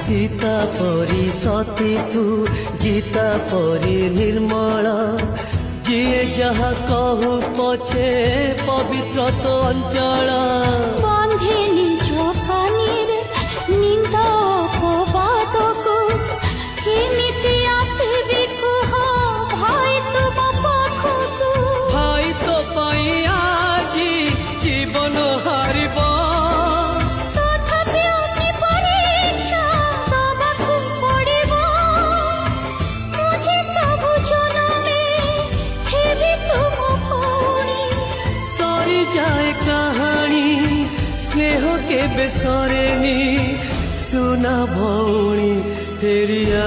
सीता परी सती तू गीता परी निर्मल जिए जहा कहू पछे पवित्र तो अंचल बंधे निज फानी निंदा अपवाद को केमिति आसबि कुह भाई तुम पाखकु भाई तो पाई आजी जीवन हारिब तथापि अग्नि परीक्षा दबाकु पड़िब मुझे सब जनमे हेबि तुम भौणी सरी जाए कहानी स्नेह के बेसरेनी सुना भौणी फेरिया